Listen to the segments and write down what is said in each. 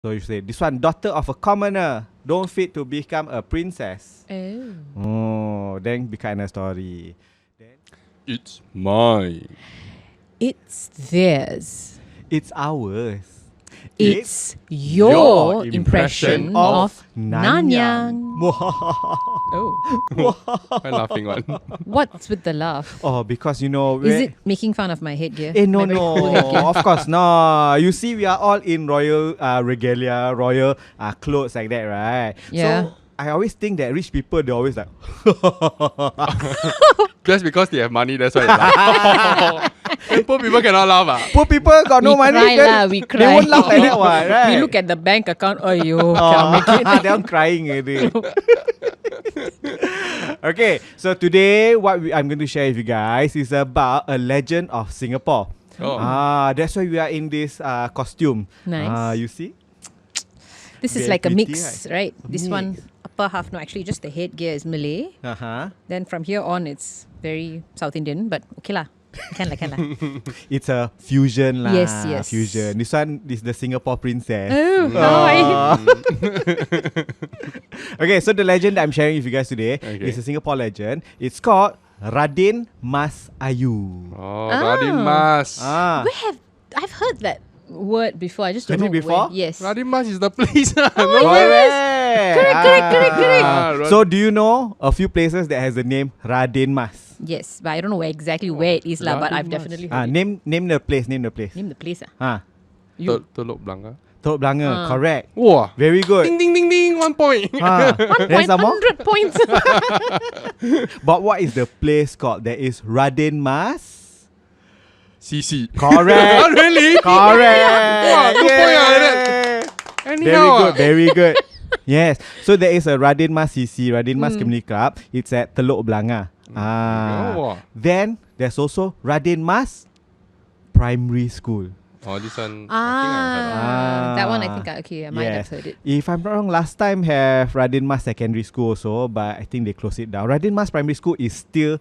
So you say, this one, daughter of a commoner, don't fit to become a princess. Then become a story. It's mine. It's theirs. It's ours. It's your impression of Nanyang. Oh, I'm laughing one. what's with the laugh? Oh, because you know... Is it making fun of my headgear? No, My very no. cool headgear. Of course, no. You see, we are all in royal regalia, royal clothes like that, right? Yeah. So, I always think that rich people, they're always like... Just because they have money, that's why they laugh. And poor people cannot laugh. Poor people got no We money. cry then lah, we They cry. won't laugh like that one, right? We look at the bank account. Cannot make it. They're crying already. Okay, so today what I'm going to share with you guys is about a legend of Singapore. That's why we are in this costume. Nice. You see? This is Very like a pretty, mix, right? right? This Mix. one, upper half, no, actually just the headgear is Malay. Then from here on, it's very South Indian, but okay lah. Can lah. It's a fusion lah. Yes. Fusion. This one is the Singapore Princess. Oh, hi. Okay, so the legend that I'm sharing with you guys today is a Singapore legend. It's called Radin Mas Ayu. Radin Mas. I've heard that word before. I just don't Heard know it before? where. Yes. Radin Mas is the place. Correct. So do you know a few places that has the name Radin Mas? Yes, but I don't know exactly where it is lah. But I've Radin definitely heard it. Name the place. Name the place. Name the place Telok Blangah. Telok Blangah. Correct. Wow. Very good. Ding, ding, ding, ding. 1 point. Then some more? 100 points. But what is the place called? There is Radin Mas. CC. Correct. Oh, really? Correct. Wow, 2 point like that. Anyhow. Very good. Yes. So there is a Radin Mas CC, Radin Mas Community Club. It's at Telok Blangah. Then there's also Radin Mas Primary School. Oh, this one. I think I've heard of. That one I think I might have heard it. If I'm not wrong, last time have Radin Mas Secondary School also, but I think they closed it down. Radin Mas Primary School is still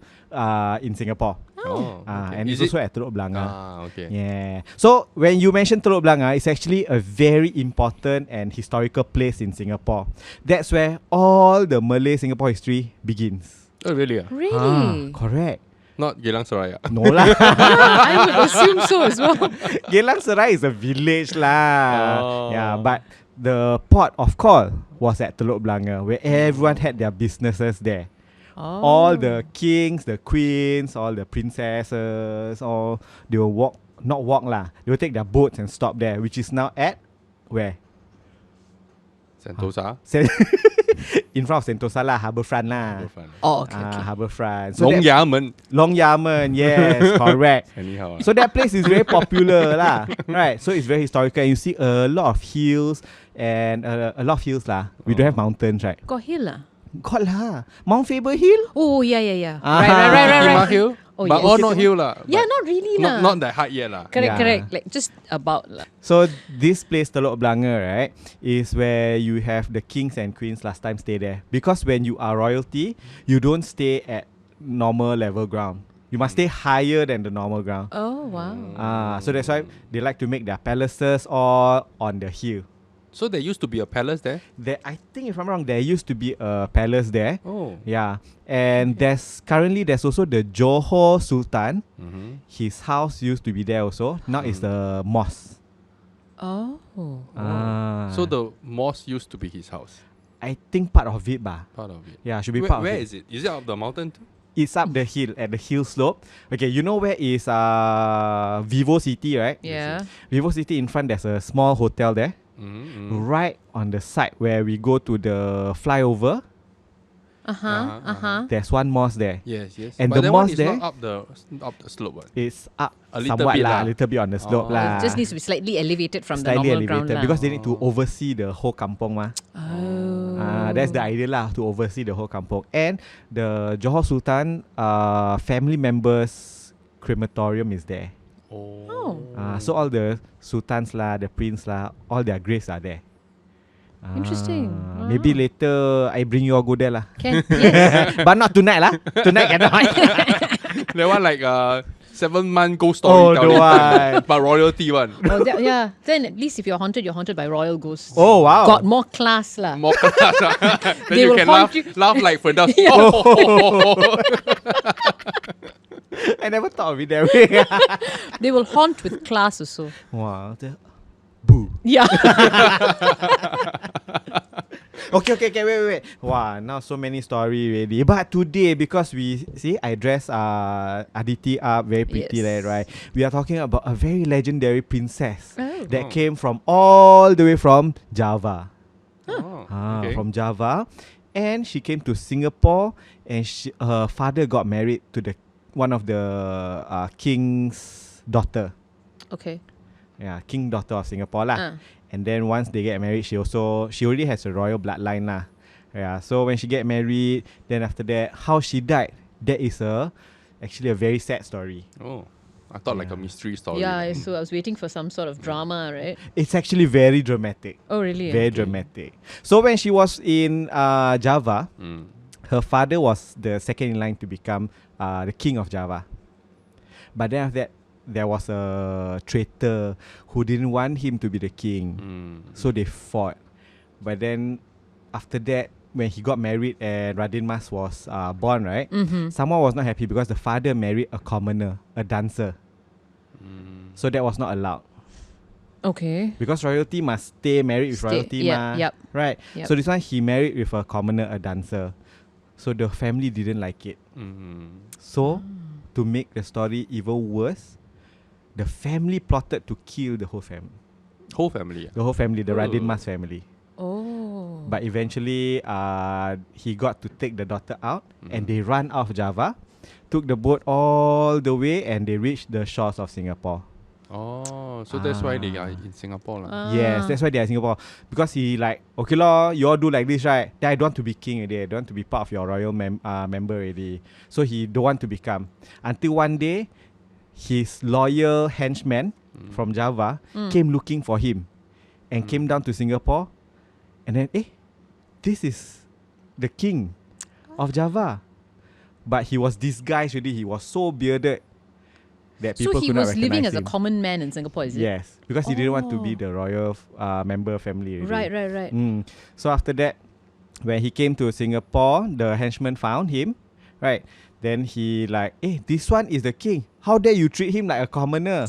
in Singapore. And it's also at Telok Blangah. Okay. Yeah. So when you mention Telok Blangah, it's actually a very important and historical place in Singapore. That's where all the Malay Singapore history begins. Oh, really? Really? Correct. Not Geylang Serai. No lah. I would assume so as well. Geylang Serai is a village lah. Oh. Yeah, but the port of call was at Telok Blangah, where everyone had their businesses there. All the kings, the queens, all the princesses, all they will they will take their boats and stop there, which is now at where? Sentosa. In front of Sentosa lah, Harbourfront lah. Oh, okay. Harbourfront. Long Yamen. Long Yamen, yes, correct. Anyhow. So that place is very popular lah, right? So it's very historical. You see a lot of hills and a lot of hills lah. We don't have mountains, right? Got hill lah. Got lah. Mount Faber Hill. Oh, yeah. Ah. Timah Right. Hill. Oh, But yes. all not hill lah. Yeah, not really lah. Not that high yet lah. Correct. Like just about lah. So this place Telok Blangah, right, is where you have the kings and queens last time stay there. Because when you are royalty, you don't stay at normal level ground. You must stay higher than the normal ground. Oh, wow. So that's why they like to make their palaces all on the hill. So there used to be a palace there? I think if I'm not wrong, there used to be a palace there. Oh. Yeah. And there's also the Johor Sultan. His house used to be there also. Now it's the mosque. Oh. So the mosque used to be his house? I think part of it bah. Part of it. Yeah, should be part of it. Where is it? Is it up the mountain too? It's up the hill, at the hill slope. Okay, you know where is Vivo City, right? Yeah. Vivo City in front, there's a small hotel there. Right on the side where we go to the flyover, there's one mosque there. Yes. And but the that mosque one is there, not up the slope. What? it's up A little somewhat bit lah, lah. a little bit on the slope lah. It just needs to be slightly elevated from Slightly the normal ground elevated lah. because they need to oversee the whole kampong mah. That's the idea lah, to oversee the whole kampong. And the Johor Sultan family members crematorium is there. So all the sultans lah, the prince lah, all their graves are there. Interesting. Maybe later I bring you all go there lah. Can. Yes. But not tonight lah. Tonight cannot. That one like 7-month ghost Oh, story. don't want. But royalty one. Oh, yeah. Then at least if you're haunted by royal ghosts. Oh, wow. Got more class lah. More class. Then They you will can haunt laugh like Firdaus. I never thought of it that way. They will haunt with class also. Wow. Boo. Yeah. Okay, wait. Wow, now so many story already. But today, because I dress Aditi up very pretty, Yes. right? We are talking about a very legendary princess that Oh. came from all the way from Java. Oh, okay. From Java. And she came to Singapore, and her father got married to one of the king's daughter. Okay. Yeah, king daughter of Singapore lah. And then once they get married, she already has a royal bloodline lah. Yeah, so when she get married, then after that, how she died, that is actually a very sad story. Oh, I thought like a mystery story. Yeah, so I was waiting for some sort of drama, right? It's actually very dramatic. Oh, really? Very dramatic. So when she was in Java, her father was the second in line to become the king of Java. But then after that, there was a traitor who didn't want him to be the king. So they fought. But then after that, when he got married and Radin Mas was born, right? Someone was not happy because the father married a commoner, a dancer. So that was not allowed. Okay. Because royalty must stay married with royalty, right? Yep. So this one he married with a commoner, a dancer. So the family didn't like it. So to make the story even worse, the family plotted to kill the whole family. Whole family. The whole family, the Radin Mas family. Oh. But eventually, he got to take the daughter out, and they ran out of Java, took the boat all the way, and they reached the shores of Singapore. Oh, so that's why they are in Singapore lah. Yes, that's why they are in Singapore. Because he like, okay lor, you all do like this, right? Then I don't want to be king already. I don't want to be part of your royal member already. So he don't want to become. Until one day, his loyal henchman from Java came looking for him and came down to Singapore. And then, this is the king of Java. But he was disguised already. He was so bearded that people So he could not was recognize living as a him. common man in Singapore, is it? Yes, because he didn't want to be the royal member family already. Right. So after that, when he came to Singapore, the henchman found him, right? Then he like, this one is the king. How dare you treat him like a commoner?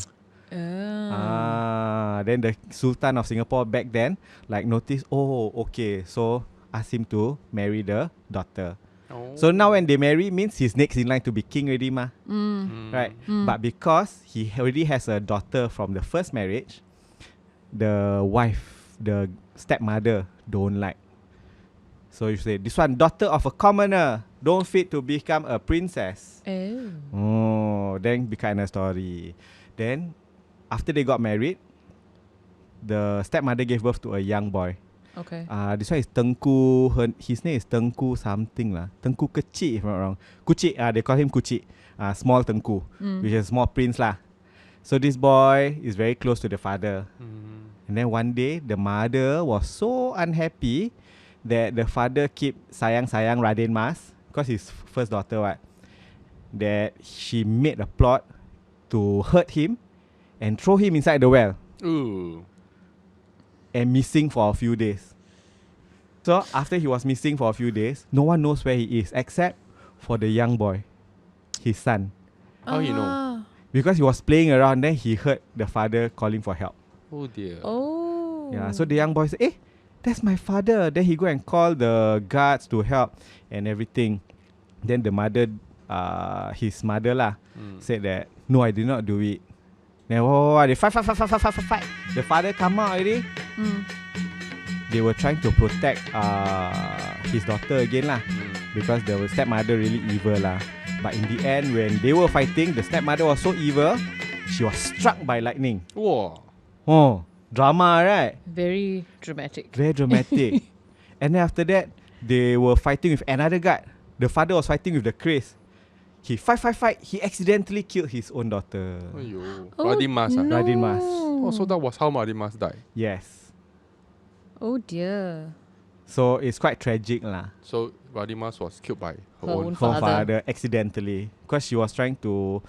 Then the Sultan of Singapore back then like noticed, okay, so asked him to marry the daughter. So now when they marry means he's next in line to be king already mah. Right? But because he already has a daughter from the first marriage, the wife, the stepmother don't like. So you say, this one daughter of a commoner, don't fit to become a princess. Then become a story. Then after they got married, the stepmother gave birth to a young boy. Okay. This one is Tengku. His name is Tengku something lah. Tengku Kecil, if I'm not wrong. Kucik. They call him Kucik. Small Tengku, which is small prince lah. So this boy is very close to the father. And then one day, the mother was so unhappy that the father keep sayang Radin Mas, because his first daughter, what? That she made a plot to hurt him and throw him inside the well. Ooh. And missing for a few days. So after he was missing for a few days, no one knows where he is except for the young boy, his son. How you know? Because he was playing around, then he heard the father calling for help. Oh dear. Oh. Yeah, so the young boy said, that's my father. Then he go and call the guards to help and everything. Then the mother, his mother lah, said that, no, I did not do it. Then they fight. The father come out already. They were trying to protect his daughter again lah, because the stepmother really evil lah. But in the end, when they were fighting, the stepmother was so evil, she was struck by lightning. Whoa. Oh, drama, right? Very dramatic. Very dramatic. And then after that, they were fighting with another guard. The father was fighting with the Chris. He fight. He accidentally killed his own daughter. Aiyo. Oh, Radin Mas. no. Radin Mas. Oh, so that was how Radin Mas died. Yes. Oh dear. So it's quite tragic lah. So Radin Mas was killed by her Her own. own Her father. father accidentally, because she was trying to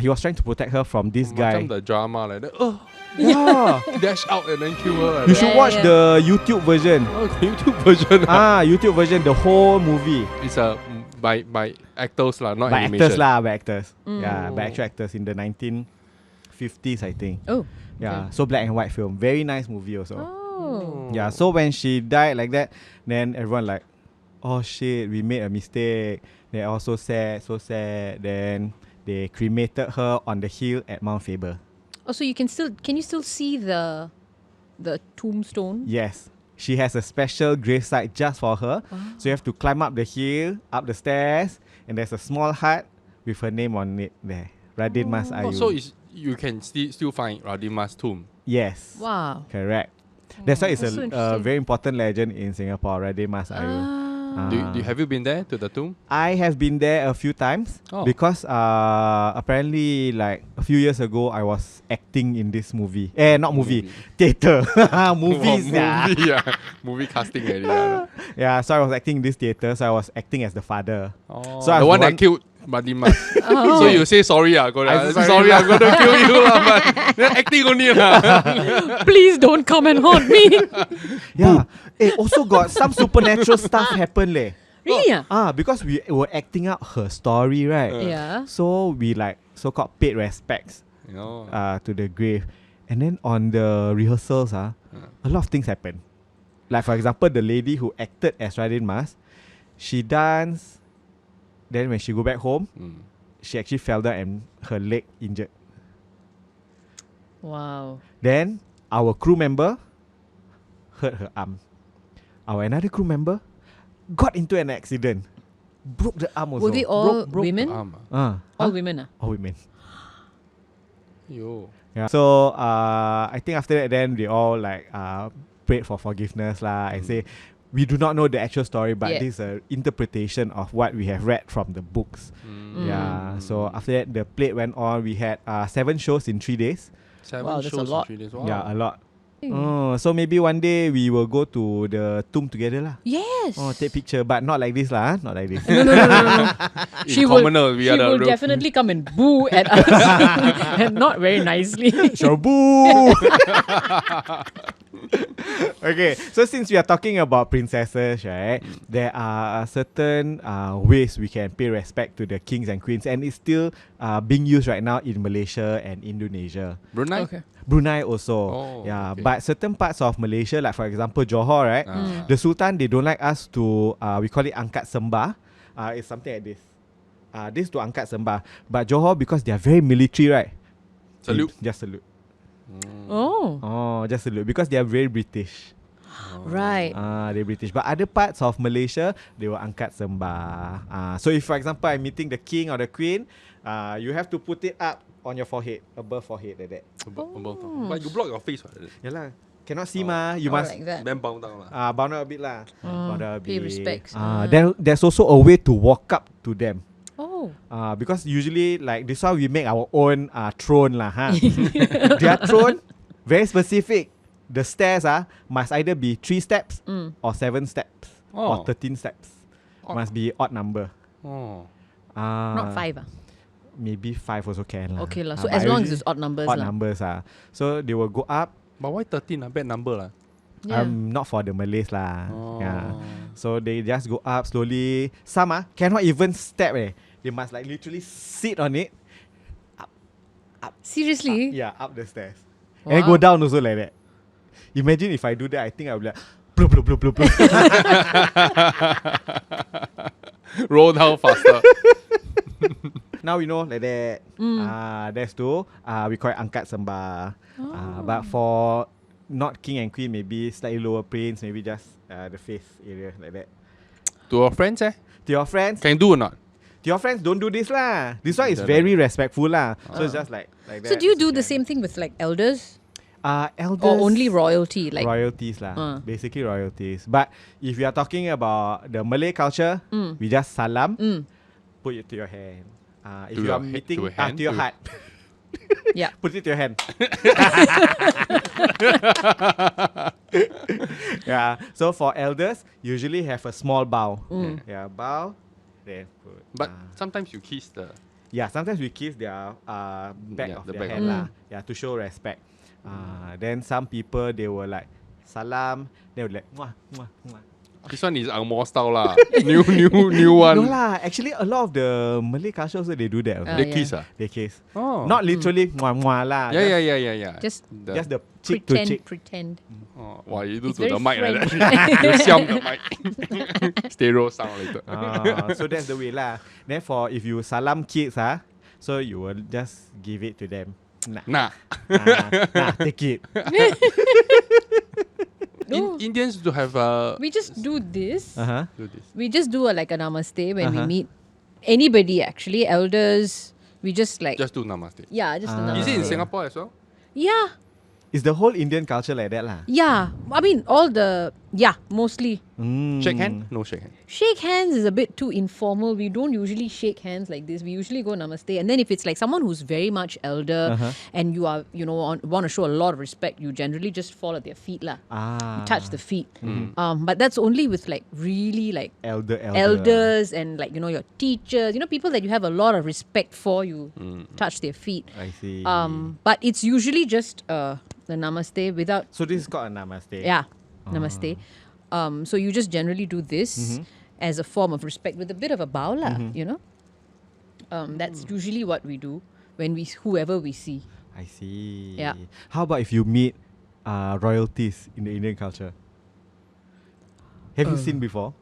he was trying to protect her from this guy. Macam the drama like that. Oh, Yeah. dash out and then kill her. You Like should Yeah, watch yeah. the YouTube version. that. Oh, the YouTube version. YouTube version, the whole movie. It's by actors lah, not By animation. actors lah, by actors. Yeah, by actual actors in the 1950s, I think. Oh. Yeah, so black and white film. Very nice movie also. Oh. Yeah, so when she died like that, then everyone like, oh shit, we made a mistake. They're all so sad. Then they cremated her on the hill at Mount Faber. Oh, so you can you still see the tombstone? Yes. She has a special gravesite just for her. So you have to climb up the hill, up the stairs, and there's a small hut with her name on it there. Radin Mas Ayu. Oh, so you can still find Radin Mas tomb. Yes. Wow. Correct. That's why it's That's so a interesting. very important legend in Singapore, Radin Mas Ayu. Have you been there to the tomb? I have been there a few times because apparently like a few years ago I was acting in this movie. Not movie. Theater. Movies. Movie, yeah. Movie casting already. Yeah, so I was acting in this theater. So I was acting as the father. Oh, So I the was one the that killed Radin Mas. So you say sorry, I'm sorry I'm gonna kill you, but then acting only. Please don't come and haunt me. Yeah. Also got some supernatural stuff happen leh. Really? Because we were acting out her story, right? Yeah. So we like so-called paid respects to the grave. And then on the rehearsals, a lot of things happen. Like for example, the lady who acted as Radin Mas, she danced. Then when she go back home, she actually fell down and her leg injured. Wow. Then our crew member hurt her arm. Our another crew member got into an accident, broke the arm also. Were they all broke women? the arm, All women? All women. Yo. Yeah. So I think after that, then they all like prayed for forgiveness lah and say, we do not know the actual story, but this is an interpretation of what we have read from the books. Yeah. So after that, the play went on. We had 7 shows in 3 days. 7 Wow, that's shows a lot. in 3 days. Wow. Yeah, a lot. So maybe one day we will go to the tomb together lah. Yes. Take picture, but not like this lah. Not like this. No. She will Definitely come and boo at us. And not very nicely. Shabu. Okay, so since we are talking about princesses, right, there are certain ways we can pay respect to the kings and queens, and it's still being used right now in Malaysia and Indonesia. Brunei? Okay. Brunei also. Oh, okay. But certain parts of Malaysia, like for example Johor, right, the Sultan, they don't like us to, we call it angkat sembah. It's something like this. This to angkat sembah. But Johor, because they are very military, right? Salute. Just salute. Oh. Just salute. Because they are very British. Right. They're British. But other parts of Malaysia, they will angkat sembah. So if, for example, I'm meeting the king or the queen, you have to put it up on your forehead, above forehead like that. But you block your face. Right? Yalah. Cannot see ma. You must like that. Then bow down. lah. bow down a bit lah. Bow down a Pay bit. respects. Then there's also a way to walk up to them. Oh. Because usually like this one we make our own throne lah. Their throne, very specific. The stairs must either be 3 steps or 7 steps or 13 steps. Must be odd number. Not 5. Maybe 5 also can lah. Okay lah. So but as long as usually it's odd numbers odd lah. numbers So they will go up. But why 13? Bad number. lah. Yeah. Not for the Malays lah. Yeah. So they just go up slowly. Some cannot even step. They must like literally sit on it. Seriously? Up the stairs. And then go down also like that. Imagine if I do that, I think I'll be like bloop, bloop, bloop, bloop, bloop. Roll down faster. Now we know like that. That's two. We call it angkat sembah. But for not king and queen, maybe slightly lower prince, maybe just the face area like that. To your friends, To your friends, can do or not? to your friends, don't do this lah. This one is very respectful lah. So it's just like that. So do you do the same thing with like elders? Elders Or only royalty? Like royalties lah. Basically royalties. But if you are talking about the Malay culture, we just salam, put it to your hand. If To you your are he- meeting to your hand? to your To- heart, yeah. put it to your hand. Yeah. So for elders, usually have a small bow. Yeah, bow. Then put. But sometimes you kiss the Yeah, sometimes we kiss their back Yeah, of the their back hand of- lah. Yeah, to show respect. Then some people they were like salam. They were like mwah mwah mwah. This one is Angmo style lah. new one. No lah, actually a lot of the Malay culture also they do that. Also. They yeah. kiss ah. They kiss. Oh. Not literally mwah mwah lah. Yeah. Just Just the cheek to cheek. pretend. Oh, wow, you do It's to the very mic like French. that. You siam the mic. Stereo sound later. So that's the way lah. Then for if you salam kids so you will just give it to them. Nah. Nah, take it. No. Indians do have We just do this. do this. We just do like a namaste when we Uh-huh. meet anybody actually, elders. We just like Just do namaste. yeah, just do Ah. namaste. Is it in Singapore as well? Yeah. Is the whole Indian culture like that lah? Yeah. I mean mostly. Shake hand? No shake hand. Shake hands is a bit too informal. We don't usually shake hands like this. We usually go namaste. And then if it's like someone who's very much elder and you are, want to show a lot of respect, you generally just fall at their feet lah. You touch the feet. But that's only with like really like elders and like, your teachers, people that you have a lot of respect for, you touch their feet. I see. But it's usually just the namaste without, So this is called a namaste. yeah, namaste. So you just generally do this as a form of respect with a bit of a bow lah, That's usually what we do when whoever we see. I see. Yeah. How about if you meet royalties in the Indian culture? Have you seen before?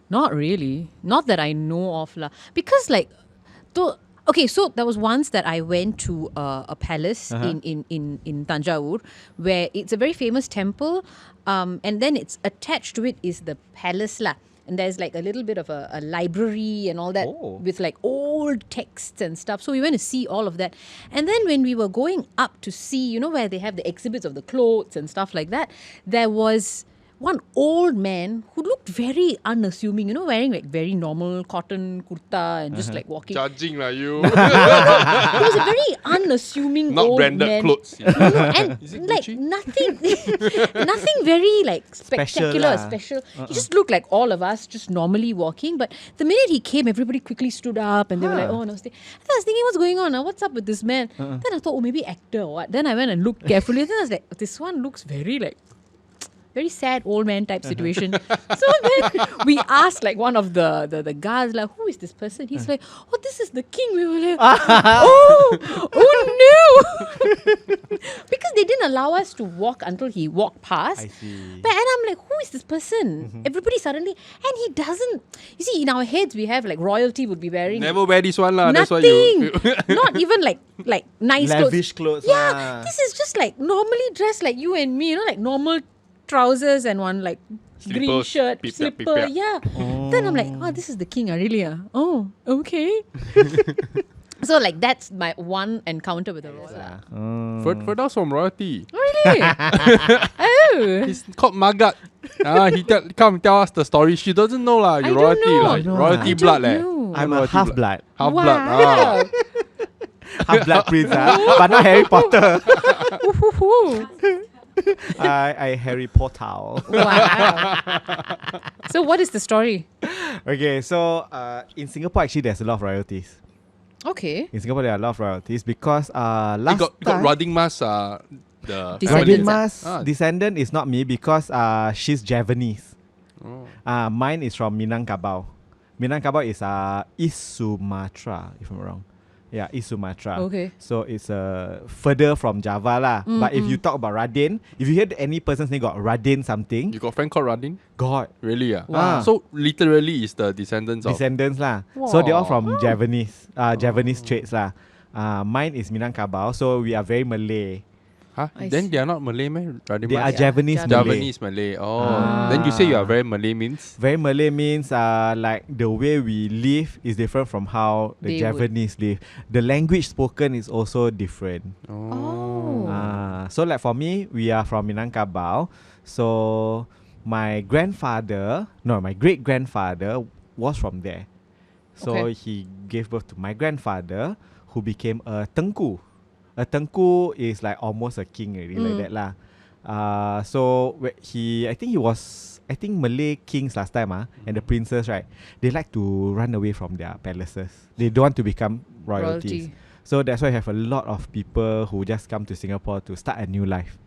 Not really. Not that I know of lah. Because like, okay, so there was once that I went to a palace in Tanjavur where it's a very famous temple, and then it's attached to it is the palace lah. And there's like a little bit of a library and all that with like old texts and stuff. So we went to see all of that. And then when we were going up to see, where they have the exhibits of the clothes and stuff like that, there was one old man who looked very unassuming, wearing like very normal cotton kurta and just like walking. Judging lah you. He was a very unassuming Not old branded man. clothes. No, and Is it like Gucci? nothing very like spectacular, lah. special. He just looked like all of us, just normally walking. But the minute he came, everybody quickly stood up and they were like, "Oh, namaste." And I was thinking, what's going on? What's up with this man? Then I thought, oh, maybe actor or what? Then I went and looked carefully. Then I was like, this one looks very like. Very sad old man type situation. So then we asked like one of the guards, like, who is this person? He's like, oh, this is the king. We were like, oh no. Because they didn't allow us to walk until he walked past. I see. And I'm like, who is this person? Everybody suddenly, and he doesn't, you see, in our heads we have like royalty would be wearing Never wear this one lah. That's why nothing. you. Not even like nice Lavish clothes. Yeah, lah. this is just like normally dressed like you and me, like normal trousers and one like green Slippers, shirt, pip-pap, slipper. pip-pap. Yeah. Then I'm like, oh, this is the king, really? Oh, okay. So like that's my one encounter with a royal. Ferdow's from royalty. Really? Oh. He's called Magat. He come tell us the story. She doesn't know lah. I You don't royalty know. lah. I know. Royalty I blood don't leh. know. I'm a Royalty half blood. Half Wow. blood. Half blood prince, but not Harry Potter. I Harry Potter. Wow. So what is the story? Okay, so in Singapore actually there's a lot of royalties. Okay. In Singapore there are a lot of royalties because You last got time Radin Mas. The Descendants. Radin family. Mas Ah. descendant is not me because she's Javanese. Oh. Mine is from Minangkabau. Minangkabau is East Sumatra, if I'm wrong. Yeah, East Sumatra. Okay. So it's further from Java lah. But if you talk about Radin, if you hear any person's name got Radin something, You got friend called Radin? God, Really? Wow. So literally is the descendants of. descendants lah. So they're all Wow. from Javanese, Javanese traits lah. Mine is Minangkabau, so we are very Malay. Huh? I Then see. they are not Malay, man. Radin They are Mas. Javanese Malay. Javanese Malay. Oh. Then you say you are very Malay means? Very Malay means like the way we live is different from how the They would. Javanese live. The language spoken is also different. Oh. So like for me, we are from Minangkabau. So my great grandfather was from there. So Okay. he gave birth to my grandfather, who became a tengku. A tengku is like almost a king already, like that lah. So I think Malay kings last time and the princes, right, they like to run away from their palaces. They don't want to become royalties. So that's why you have a lot of people who just come to Singapore to start a new life.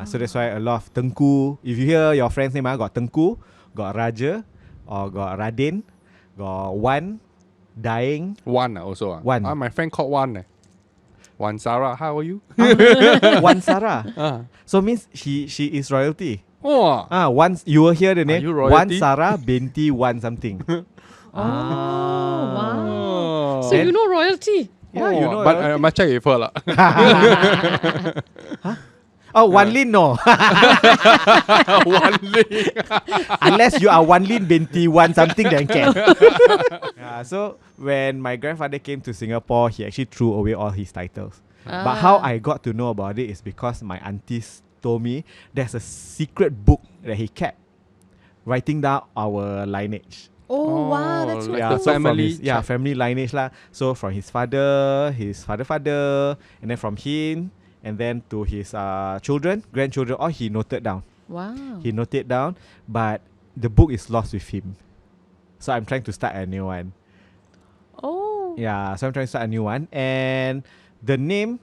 So that's why a lot of Tengku. If you hear your friend's name, got Tengku, got Raja, or got Radin, got Wan, Daeng. Wan also. Wan. My friend called Wan. Wan Sarah, how are you? Wan Sarah. So means she is royalty. Oh. Once you will hear the name you Wan royalty? Sarah binti Wan something. Wow. So you know royalty. Yeah, you know. But I must check with her lah. Oh, Wan Lin no. Wan Lin. Unless you are Wan Lin binti Wan something, then can. So when my grandfather came to Singapore, he actually threw away all his titles. But how I got to know about it is because my aunties told me there's a secret book that he kept, writing down our lineage. Oh, wow, that's so like cool. the family family lineage lah. So from his father, his father, and then from him, and then to his children, grandchildren, all he noted down. Wow. He noted down, but the book is lost with him. So I'm trying to start a new one. Oh. Yeah, so I'm trying to start a new one. And the name,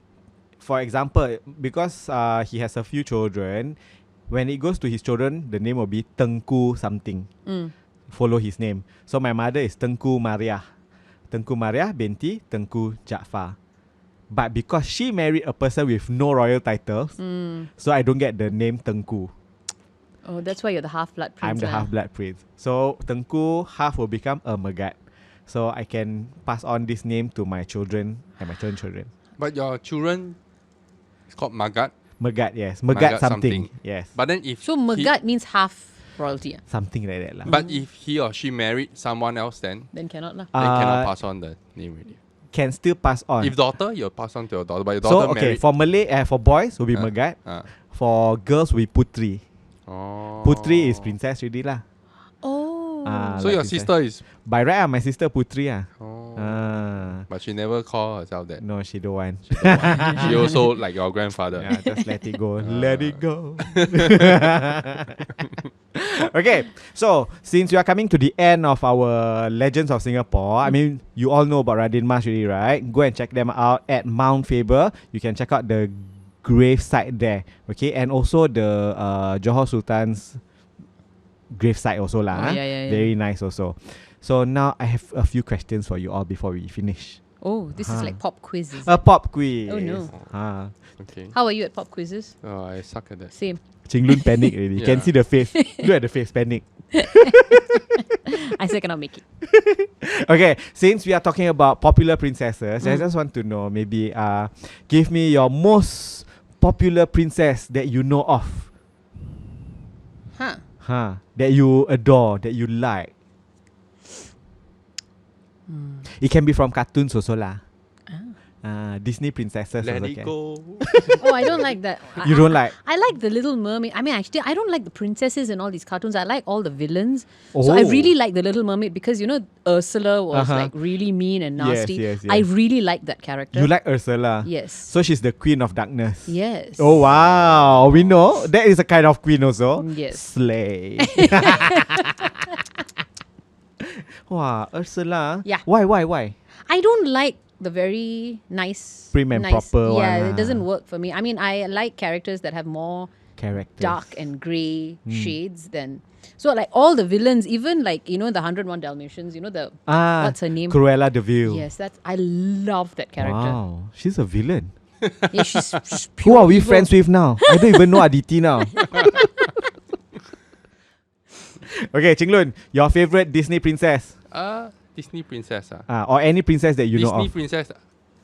for example, because he has a few children, when it goes to his children, the name will be Tengku something. Follow his name. So my mother is Tengku Maria. Tengku Maria binti Tengku Jaafar. But because she married a person with no royal titles, so I don't get the name Tengku. Oh, that's why you're the half-blood prince. I'm the half-blood prince. So Tengku half will become a Megat. So I can pass on this name to my children and my children. But your children, it's called Magat. Megat, yes. Megat something. Yes. But then if So Megat means half royalty. Something like that lah. But if he or she married someone else, then Then cannot lah. they cannot pass on the name already. Can still pass on. If daughter, you'll pass on to your daughter. But your So daughter okay, married. for Malay, for boys will be Megat. For girls will be Putri. Oh. Putri is princess already lah. Oh. So like your princess. sister is. By right, my sister Putri Oh. But But she never call herself that. no, she don't want. She also like your grandfather. Yeah, just let it go. Let it go. Okay, so since we are coming to the end of our Legends of Singapore, I mean, you all know about Radin Mas already, right? Go and check them out at Mount Faber. You can check out the grave site there, okay? And also the Johor Sultan's grave site also lah. Yeah. Very nice also. So now I have a few questions for you all before we finish. Oh, this is like pop quizzes. A pop quiz. Oh, no. Okay. How are you at pop quizzes? Oh, I suck at that. Same. Ching Lun panic already. You can Yeah. see the face. Look at the face, panic. I still cannot make it. Okay, since we are talking about popular princesses, I just want to know, maybe give me your most popular princess that you know of. That you adore, that you like. It can be from cartoons also lah. Disney princesses Let also it can. go. Oh, I don't like that. You don't like? I like the Little Mermaid. I mean, actually, I don't like the princesses and all these cartoons. I like all the villains. So I really like the Little Mermaid because, you know, Ursula was like really mean and nasty. Yes. I really like that character. You like Ursula? Yes. So she's the queen of darkness. Yes. Oh wow, we know that is a kind of queen also. Yes. Slay. Wow, Ursula. Yeah. Why? I don't like the very nice, Prim and nice, proper one Yeah, lah. it doesn't work for me. I mean, I like characters that have more Characters. dark and grey shades than. So like all the villains, even like, you know, the 101 Dalmatians, you know, the what's her name? Cruella de Vil. Yes, I love that character. Wow, she's a villain. Yeah, she's Who pure are we evil. friends with now? I don't even know Aditi now. Okay, Chinglun, your favorite Disney princess? Disney princess. Or any princess that you know Disney of? princess.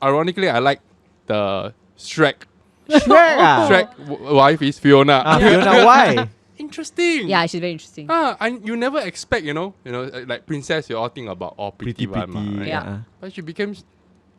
Ironically, I like the Shrek. Shrek. Shrek wife is Fiona. Fiona, why? Interesting. Yeah, she's very interesting. And you never expect, like princess, you all think about all pretty, Pretty. right? Yeah. But she became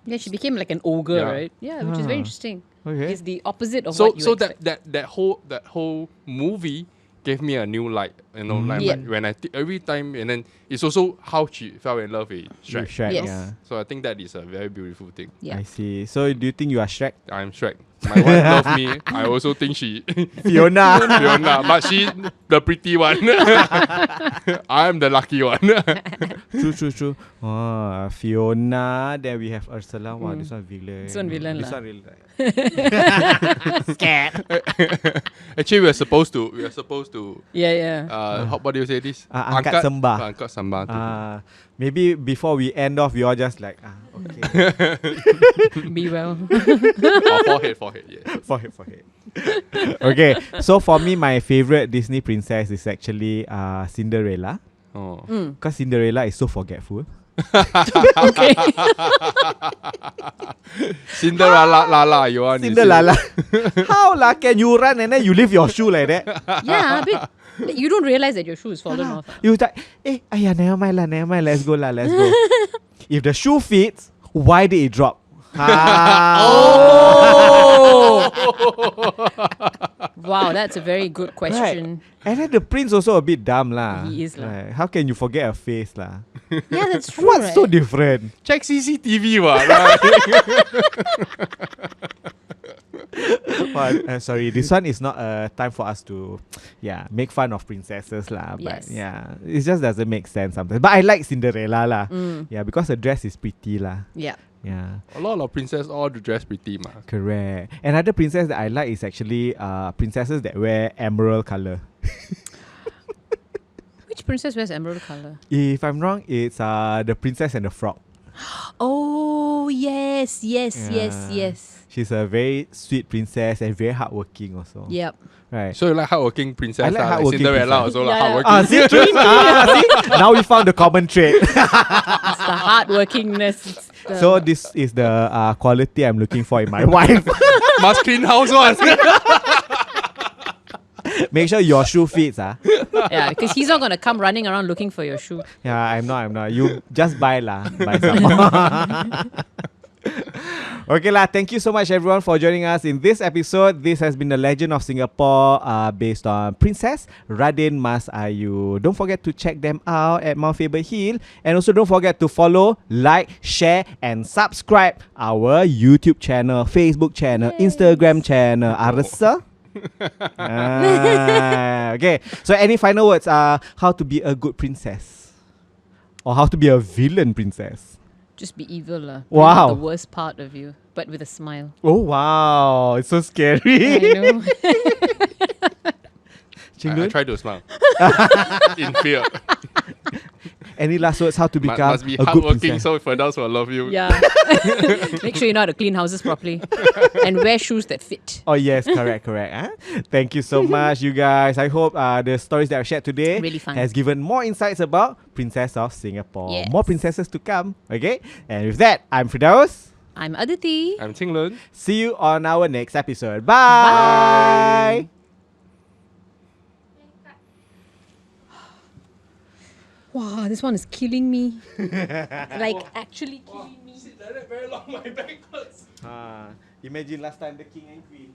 Yeah, she became like an ogre, Yeah. right? Yeah, which is very interesting. Okay. It's the opposite of so what you so expect. that whole movie gave me a new light, like Yeah. when every time, and then it's also how she fell in love with Shrek. Shrek, Yes. yeah. So I think that is a very beautiful thing. Yeah. I see. So do you think you are Shrek? I'm Shrek. My wife love me. I also think she Fiona. Fiona, but she the pretty one. I'm the lucky one. True. Oh, Fiona. Then we have Ursula. Wow, this one villain. This one villain This lah. one really like. Scared. Actually, we are supposed to. Yeah. What do you say this? Angkat sembah. Angkat sembah. Maybe before we end off, we all just like, okay. Be well. Forehead. Yeah. Forehead. Okay, so for me, my favorite Disney princess is actually Cinderella. Oh. Because Cinderella is so forgetful. Okay. Cinderella, Lala, you want? Cinderella. How lah can you run and then you leave your shoe like that? Yeah, but you don't realize that your shoe is fallen off. You like, never mind, let's go. If the shoe fits, why did it drop? Wow, that's a very good question. Right. And then the prince also a bit dumb lah. He is lah. Right. How can you forget a face lah? Yeah, that's true. What's right? so different? Check CCTV, right? Sorry, this one is not a time for us to, make fun of princesses lah. But Yes. it just doesn't make sense sometimes. But I like Cinderella lah. Yeah, because the dress is pretty lah. Yeah. Yeah, A lot of princess all dress pretty, ma. correct. Another princess that I like is actually princesses that wear emerald color. Which princess wears emerald color? If I'm wrong, it's the Princess and the Frog. Oh, yes. Yeah. She's a very sweet princess and very hardworking also. Yep. Right. So you like hardworking princess? I like hardworking Cinderella princess. also like Yeah. hardworking. See? See? Now we found the common trait. It's the hardworkingness. It's the- So this is the quality I'm looking for in my wife. Must clean house one. Make sure your shoe fits. yeah, because he's not gonna come running around looking for your shoe. Yeah, I'm not. You just buy lah. Buy some. Okay lah, thank you so much everyone for joining us in this episode. This has been the Legend of Singapore based on Princess Radin Mas Ayu. Don't forget to check them out at Mount Faber Hill. And also don't forget to follow, like, share and subscribe our YouTube channel, Facebook channel, Instagram channel. Arsa? Okay, so any final words? How to be a good princess? Or how to be a villain princess? Just be evil, lah. Wow. The worst part of you, but with a smile. Oh wow, it's so scary. I know. I Chingun, try to smile. In fear. any last words? How to become Must be a good hardworking princess? so Firdaus will love you. Yeah. Make sure you know how to clean houses properly and wear shoes that fit. Oh yes, correct. Huh? Thank you so much, you guys. I hope the stories that I've shared today Really fun. has given more insights about Princess of Singapore. Yes. More princesses to come. Okay, and with that, I'm Firdaus. I'm Aditi. I'm Qinglun. See you on our next episode. Bye. Wow, this one is killing me. Like actually killing me. Very long, my back hurts. Imagine last time the king and queen.